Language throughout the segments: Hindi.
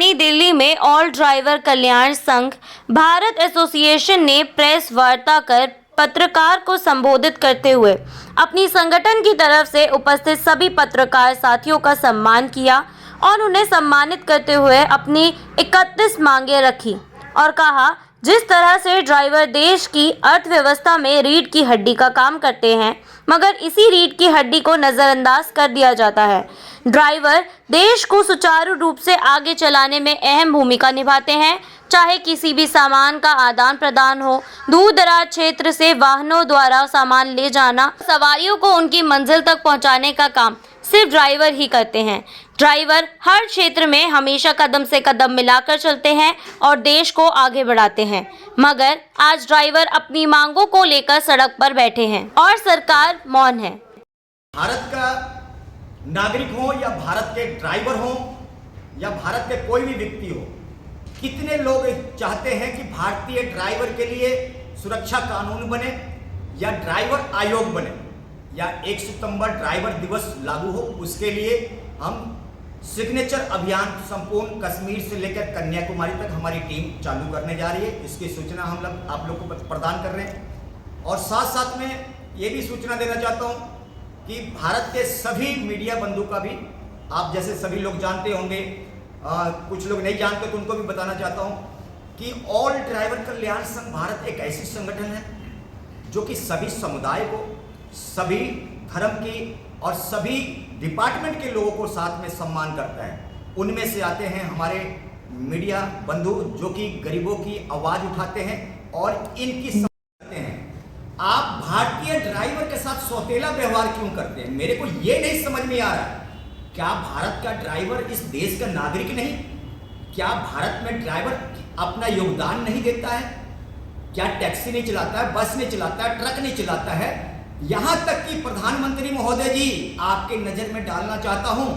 राजधानी दिल्ली में ऑल ड्राइवर कल्याण संघ भारत एसोसिएशन ने प्रेस वार्ता कर पत्रकार को संबोधित करते हुए अपनी संगठन की तरफ से उपस्थित सभी पत्रकार साथियों का सम्मान किया और उन्हें सम्मानित करते हुए अपनी 31 मांगे रखी और कहा, जिस तरह से ड्राइवर देश की अर्थव्यवस्था में रीढ़ की हड्डी का काम करते हैं, मगर इसी रीढ़ की हड्डी को नज़रअंदाज कर दिया जाता है। ड्राइवर देश को सुचारू रूप से आगे चलाने में अहम भूमिका निभाते हैं, चाहे किसी भी सामान का आदान प्रदान हो, दूर दराज क्षेत्र से वाहनों द्वारा सामान ले जाना, सवारियों को उनकी मंजिल तक पहुंचाने का काम सिर्फ ड्राइवर ही करते हैं। ड्राइवर हर क्षेत्र में हमेशा कदम से कदम मिलाकर चलते हैं और देश को आगे बढ़ाते हैं, मगर आज ड्राइवर अपनी मांगों को लेकर सड़क पर बैठे हैं और सरकार मौन है। भारत का नागरिक हो या भारत के ड्राइवर हो या भारत के कोई भी व्यक्ति हो, कितने लोग चाहते हैं कि भारतीय ड्राइवर के लिए सुरक्षा कानून बने या ड्राइवर आयोग बने या 1 सितंबर ड्राइवर दिवस लागू हो। उसके लिए हम सिग्नेचर अभियान संपूर्ण कश्मीर से लेकर कन्याकुमारी तक हमारी टीम चालू करने जा रही है। इसकी सूचना हम लोग आप लोग को प्रदान कर रहे हैं और साथ साथ में ये भी सूचना देना चाहता हूँ कि भारत के सभी मीडिया बंधु का भी, आप जैसे सभी लोग जानते होंगे, कुछ लोग नहीं जानते तो उनको भी बताना चाहता हूँ कि ऑल ड्राइवर कल्याण संघ भारत एक ऐसी संगठन है जो कि सभी समुदाय को, सभी धर्म की और सभी डिपार्टमेंट के लोगों को साथ में सम्मान करता है। उनमें से आते हैं हमारे मीडिया बंधु जो कि गरीबों की आवाज उठाते हैं और इनकी समझ करते हैं। आप भारतीय ड्राइवर के साथ सौतेला व्यवहार क्यों करते हैं? मेरे को ये नहीं समझ में आ रहा, क्या भारत का ड्राइवर इस देश का नागरिक नहीं? क्या भारत में ड्राइवर अपना योगदान नहीं देता है? क्या टैक्सी नहीं चलाता है, बस नहीं चलाता है, ट्रक नहीं चलाता है? यहां तक कि प्रधानमंत्री महोदय जी, आपके नजर में डालना चाहता हूं,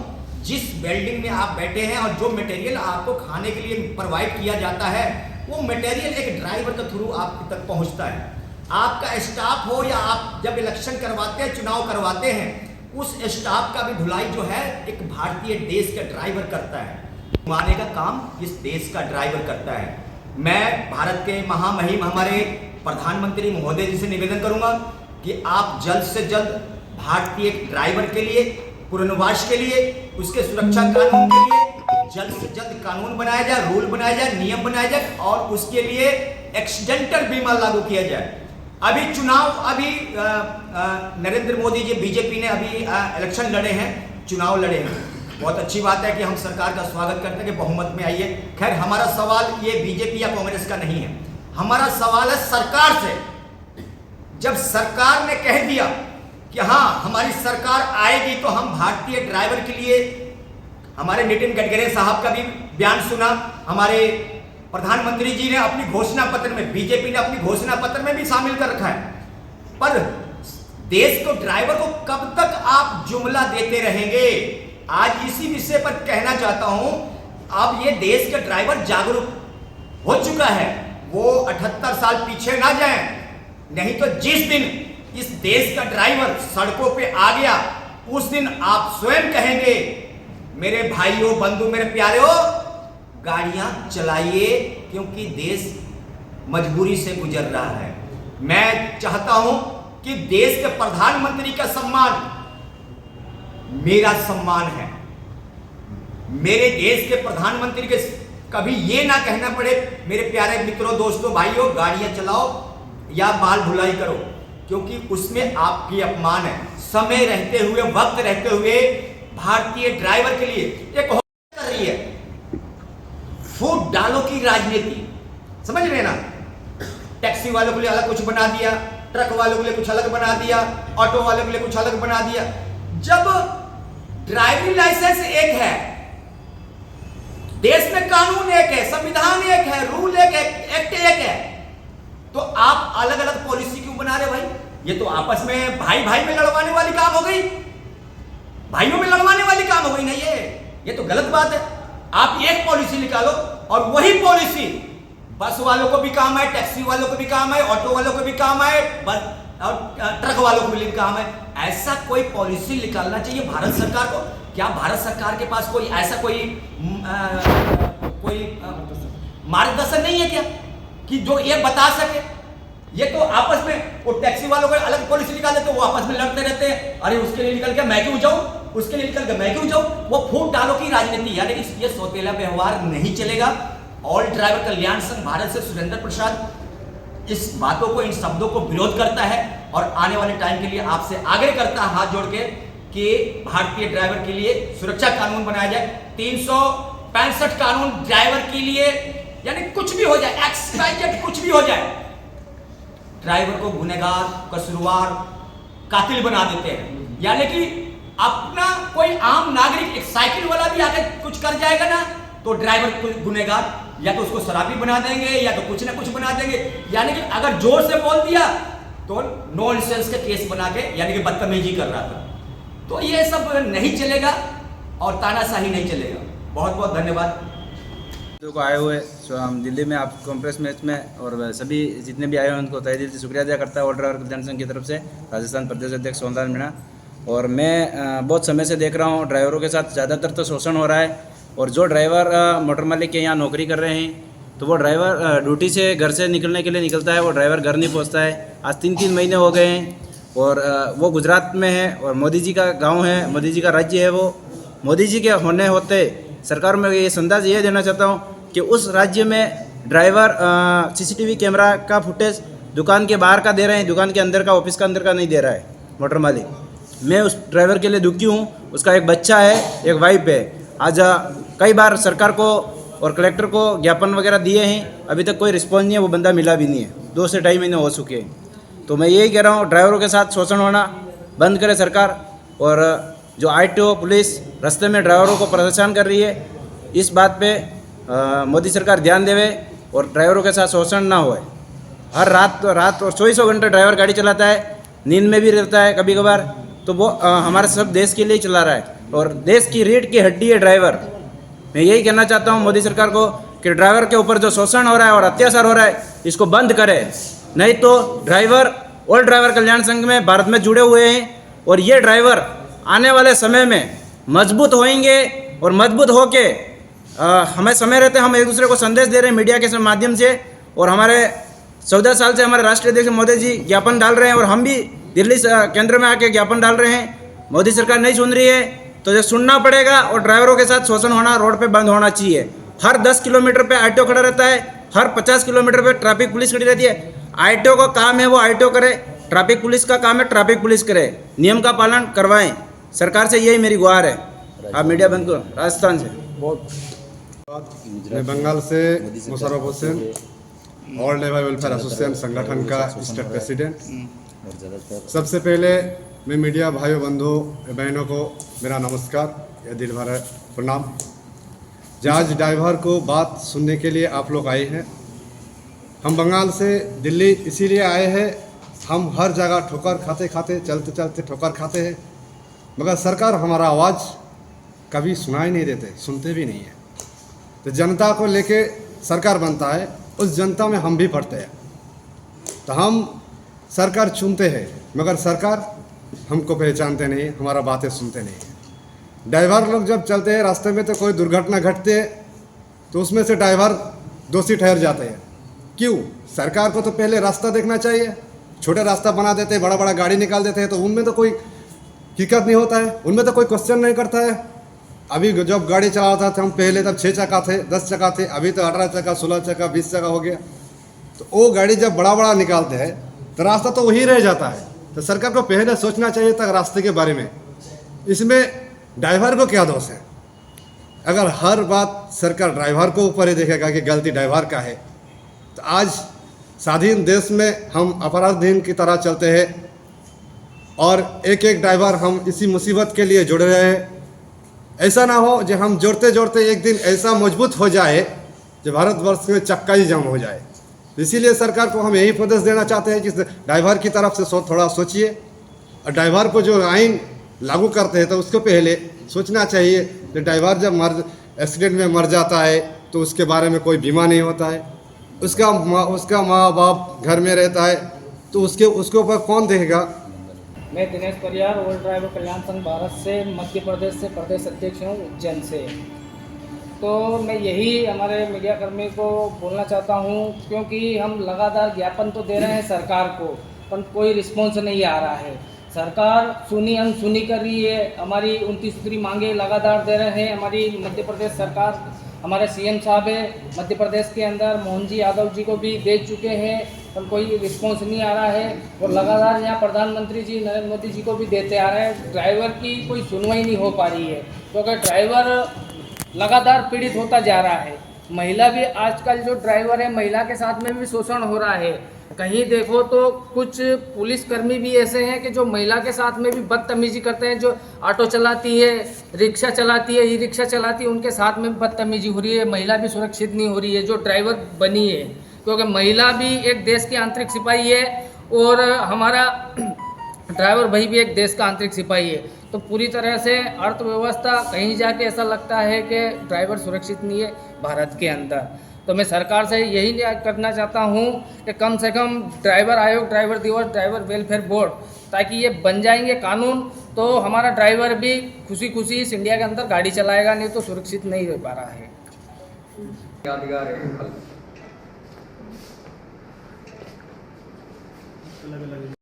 जिस बिल्डिंग में आप बैठे हैं और जो मटेरियल आपको खाने के लिए प्रोवाइड किया जाता है, वो मटेरियल एक ड्राइवर के थ्रू आप तक पहुंचता है। आपका स्टाफ हो या आप जब इलेक्शन करवाते हैं, चुनाव करवाते हैं, उस स्टाफ का भी धुलाई जो है एक भारतीय देश का ड्राइवर करता है। घुमाने का काम इस देश का ड्राइवर करता है। मैं भारत के महामहिम हमारे प्रधानमंत्री महोदय जी से निवेदन करूंगा कि आप जल्द से जल्द भारतीय ड्राइवर के लिए, पुनर्वास के लिए, उसके सुरक्षा कानून के लिए जल्द से जल्द कानून बनाया जाए, रूल बनाया जाए, नियम बनाया जाए और उसके लिए एक्सीडेंटल बीमा लागू किया जाए। अभी चुनाव, अभी नरेंद्र मोदी जी, बीजेपी ने अभी इलेक्शन लड़े हैं, चुनाव लड़े हैं। बहुत अच्छी बात है कि हम सरकार का स्वागत करते हैं कि बहुमत में आई है। खैर, हमारा सवाल ये बीजेपी या कांग्रेस का नहीं है, हमारा सवाल है सरकार से। जब सरकार ने कह दिया कि हाँ हमारी सरकार आएगी तो हम भारतीय ड्राइवर के लिए, हमारे नितिन गडकरी साहब का भी बयान सुना, हमारे प्रधानमंत्री जी ने अपनी घोषणा पत्र में, बीजेपी ने अपनी घोषणा पत्र में भी शामिल कर रखा है, पर देश को, ड्राइवर को कब तक आप जुमला देते रहेंगे? आज इसी विषय पर कहना चाहता हूं, अब ये देश का ड्राइवर जागरूक हो चुका है, वो 78 साल पीछे ना जाएं, नहीं तो जिस दिन इस देश का ड्राइवर सड़कों पे आ गया, उस दिन आप स्वयं कहेंगे, मेरे भाइयों, बंधु, मेरे प्यारे हो, गाड़ियां चलाइए, क्योंकि देश मजबूरी से गुजर रहा है। मैं चाहता हूं कि देश के प्रधानमंत्री का सम्मान मेरा सम्मान है। मेरे देश के प्रधानमंत्री के कभी ये ना कहना पड़े, मेरे प्यारे मित्रों, दोस्तों, भाइयों, गाड़ियां चलाओ या बाल धुलाई करो, क्योंकि उसमें आपकी अपमान है। समय रहते हुए, वक्त रहते हुए भारतीय ड्राइवर के लिए एक कर रही है फूट डालो की राजनीति, समझ रहे ना? टैक्सी वालों के लिए अलग कुछ बना दिया, ट्रक वालों के लिए कुछ अलग बना दिया, ऑटो वालों के लिए कुछ अलग बना दिया। जब ड्राइविंग लाइसेंस एक है, देश में कानून एक है, संविधान एक है, रूल एक है, एक्ट एक है, तो आप अलग अलग पॉलिसी क्यों बना रहे भाई? ये तो आपस में भाई भाई में लड़वाने वाली काम हो गई, भाइयों में लड़वाने वाली काम हो गई ना। ये तो गलत बात है। आप एक पॉलिसी निकालो और वही पॉलिसी बस वालों को भी काम है, टैक्सी वालों को भी काम है, ऑटो वालों को भी काम है, और ट्रक वालों को भी काम है। ऐसा कोई पॉलिसी निकालना चाहिए भारत सरकार को। क्या भारत सरकार के पास कोई ऐसा कोई कोई मार्गदर्शन नहीं है क्या कि जो ये बता सके? ये तो आपस में वो टैक्सी वालों को अलग पॉलिसी निकाल देते, वो आपस में लड़ते रहते हैं, अरे उसके लिए निकल के मैं क्यों जाऊं, उसके लिए निकल के मैं क्यों जाऊं। वो फूट डालो की राजनीति, यानी कि ये सौतेला व्यवहार नहीं चलेगा। ऑल ड्राइवर कल्याण संघ भारत से सुरेंद्र प्रसाद इस बातों को, इन शब्दों को विरोध करता है और आने वाले टाइम के लिए आपसे आग्रह करता है हाथ जोड़ के कि भारतीय ड्राइवर के लिए सुरक्षा कानून बनाया जाए। 365 कानून ड्राइवर के लिए, यानी कुछ भी हो जाए, एक्स कुछ भी हो जाए, ड्राइवर को गुनहगार, कसूरवार, कातिल बना देते हैं। यानी कि अपना कोई आम नागरिक, एक साइकिल वाला भी आके कुछ कर जाएगा ना, तो ड्राइवर को गुनहगार, या तो उसको शराबी बना देंगे या तो कुछ ना कुछ बना देंगे। यानी कि अगर जोर से बोल दिया तो नो इंश्योरेंस के केस बना के, यानी कि बदतमीजी कर रहा था। तो ये सब नहीं चलेगा और तानाशाही नहीं चलेगा। बहुत बहुत धन्यवाद को आए हुए हम दिल्ली में आप कॉन्फ्रेंस मैच में, और सभी जितने भी आए हैं उनको तहे दिल से शुक्रिया अदा करता है ऑल ड्राइवर कल्याण संघ की तरफ से, राजस्थान प्रदेश अध्यक्ष सोमनाथ मीणा। और मैं बहुत समय से देख रहा हूँ ड्राइवरों के साथ ज़्यादातर तो शोषण हो रहा है, और जो ड्राइवर मोटर मालिक के यहाँ नौकरी कर रहे हैं तो वो ड्राइवर ड्यूटी से घर से निकलने के लिए निकलता है, वो ड्राइवर घर नहीं पहुँचता है। आज 3 महीने हो गए हैं, और वो गुजरात में है, और मोदी जी का गाँव है, मोदी जी का राज्य है। वो मोदी जी के होने होते सरकार में ये संदेश ये देना चाहता हूँ कि उस राज्य में ड्राइवर सीसीटीवी कैमरा का फुटेज दुकान के बाहर का दे रहे हैं, दुकान के अंदर का, ऑफिस का अंदर का नहीं दे रहा है मोटर मालिक। मैं उस ड्राइवर के लिए दुखी हूँ, उसका एक बच्चा है, एक वाइफ है। आज कई बार सरकार को और कलेक्टर को ज्ञापन वगैरह दिए हैं, अभी तक कोई रिस्पॉन्स नहीं है, वो बंदा मिला भी नहीं है। 2 से 2.5 महीने हो चुके हैं। तो मैं यही कह रहा हूँ ड्राइवरों के साथ शोषण होना बंद करे सरकार, और जो आरटीओ पुलिस रास्ते में ड्राइवरों को परेशान कर रही है, इस बात पे मोदी सरकार ध्यान देवे और ड्राइवरों के साथ शोषण ना होए। हर रात और 24 घंटे ड्राइवर गाड़ी चलाता है, नींद में भी रहता है कभी कभार, तो वो हमारे सब देश के लिए चला रहा है, और देश की रीढ़ की हड्डी है ड्राइवर। मैं यही कहना चाहता हूँ मोदी सरकार को कि ड्राइवर के ऊपर जो शोषण हो रहा है और अत्याचार हो रहा है, इसको बंद करे, नहीं तो ड्राइवर ऑल ड्राइवर कल्याण संघ में भारत में जुड़े हुए हैं, और ये ड्राइवर आने वाले समय में मजबूत होंगे, और मजबूत होके हमें समय रहते हम एक दूसरे को संदेश दे रहे हैं मीडिया के माध्यम से, और हमारे 14 साल से हमारे राष्ट्रीय अध्यक्ष मोदी जी ज्ञापन डाल रहे हैं, और हम भी दिल्ली केंद्र में आके ज्ञापन डाल रहे हैं। मोदी सरकार नहीं सुन रही है तो ये सुनना पड़ेगा, और ड्राइवरों के साथ शोषण होना रोड पे बंद होना चाहिए। हर 10 किलोमीटर पे आरटीओ खड़ा रहता है, हर 50 किलोमीटर पे ट्रैफिक पुलिस खड़ी रहती है। आरटीओ का काम है वो आरटीओ करे, ट्रैफिक पुलिस का काम है ट्रैफिक पुलिस करे, नियम का पालन करवाएं। सरकार से यही मेरी गुहार है। आप मीडिया बंद करो। राजस्थान से मैं बंगाल से Musharraf Hussain, all driver welfare association संगठन का स्टेट प्रेसिडेंट। सबसे पहले मैं मीडिया भाइयों बंधुओं बहनों को मेरा नमस्कार या दिल भरा प्रणाम। जहाज ड्राइवर को बात सुनने के लिए आप लोग आए हैं। हम बंगाल से दिल्ली इसीलिए आए हैं, हम हर जगह ठोकर खाते खाते चलते चलते ठोकर खाते हैं, मगर सरकार हमारा आवाज़ कभी सुनाई नहीं देते, सुनते भी नहीं है। तो जनता को लेके सरकार बनता है, उस जनता में हम भी पढ़ते हैं। तो हम सरकार चुनते हैं, मगर सरकार हमको पहचानते नहीं, हमारा बातें सुनते नहीं है। ड्राइवर लोग जब चलते हैं रास्ते में तो कोई दुर्घटना घटती है तो उसमें से ड्राइवर दोषी ठहर जाते हैं। क्यों? सरकार को तो पहले रास्ता देखना चाहिए। छोटे रास्ता बना देते हैं, बड़ा बड़ा गाड़ी निकाल देते हैं, तो उनमें तो कोई दिक्कत नहीं होता है, उनमें तो कोई क्वेश्चन नहीं करता है। अभी जब गाड़ी चलाता था हम पहले, तब 6 चक्का थे, 10 चक्का थे, अभी तो 18 चक्का, 16 चक्का, 20 चक्का हो गया। तो वो गाड़ी जब बड़ा बड़ा निकालते हैं तो रास्ता तो वही रह जाता है। तो सरकार को पहले सोचना चाहिए था रास्ते के बारे में। इसमें ड्राइवर को क्या दोष है? अगर हर बात सरकार ड्राइवर को ऊपर ही देखेगा कि गलती ड्राइवर का है, तो आज स्वाधीन देश में हम अपराधीन की तरह चलते हैं, और एक एक ड्राइवर हम इसी मुसीबत के लिए जुड़ रहे हैं। ऐसा ना हो जो हम जोड़ते जोड़ते एक दिन ऐसा मजबूत हो जाए जो भारतवर्ष में चक्का ही जाम हो जाए। इसीलिए सरकार को हम यही उपदेश देना चाहते हैं कि ड्राइवर की तरफ से थोड़ा सोचिए, और ड्राइवर को जो आइन लागू करते हैं तो उसको पहले सोचना चाहिए कि ड्राइवर जब एक्सीडेंट में मर जाता है तो उसके बारे में कोई बीमा नहीं होता है, उसका माँ बाप घर में रहता है, तो उसके ऊपर कौन देखेगा? मैं दिनेश परियार, ऑल ड्राइवर कल्याण संघ भारत से, मध्य प्रदेश से प्रदेश अध्यक्ष हूँ, उज्जैन से। तो मैं यही हमारे मीडिया कर्मी को बोलना चाहता हूँ, क्योंकि हम लगातार ज्ञापन तो दे रहे हैं सरकार को, पर कोई रिस्पॉन्स नहीं आ रहा है। सरकार सुनी अनसुनी कर रही है। हमारी 29 सूत्री मांगे लगातार दे रहे हैं। हमारी मध्य प्रदेश सरकार, हमारे सीएम साहब है मध्य प्रदेश के अंदर, मोहन जी यादव जी को भी दे चुके हैं, पर कोई रिस्पॉन्स नहीं आ रहा है। और लगातार यहाँ प्रधानमंत्री जी नरेंद्र मोदी जी को भी देते आ रहे हैं। ड्राइवर की कोई सुनवाई नहीं हो पा रही है, क्योंकि ड्राइवर लगातार पीड़ित होता जा रहा है। महिला भी, आजकल जो ड्राइवर है महिला के साथ में भी शोषण हो रहा है। कहीं देखो तो कुछ पुलिसकर्मी भी ऐसे हैं कि जो महिला के साथ में भी बदतमीजी करते हैं। जो ऑटो चलाती है, रिक्शा चलाती है, ई रिक्शा चलाती है, उनके साथ में भी बदतमीजी हो रही है। महिला भी सुरक्षित नहीं हो रही है जो ड्राइवर बनी है, क्योंकि महिला भी एक देश की आंतरिक सिपाही है और हमारा ड्राइवर भाई भी एक देश का आंतरिक सिपाही है। तो पूरी तरह से अर्थव्यवस्था कहीं जाके ऐसा लगता है कि ड्राइवर सुरक्षित नहीं है भारत के अंदर। तो मैं सरकार से यही करना चाहता हूँ कि कम से कम ड्राइवर आयोग, ड्राइवर दिवस, ड्राइवर वेलफेयर बोर्ड, ताकि ये बन जाएंगे कानून तो हमारा ड्राइवर भी खुशी खुशी इस इंडिया के अंदर गाड़ी चलाएगा, नहीं तो सुरक्षित नहीं रह पा रहा है। यादगार है।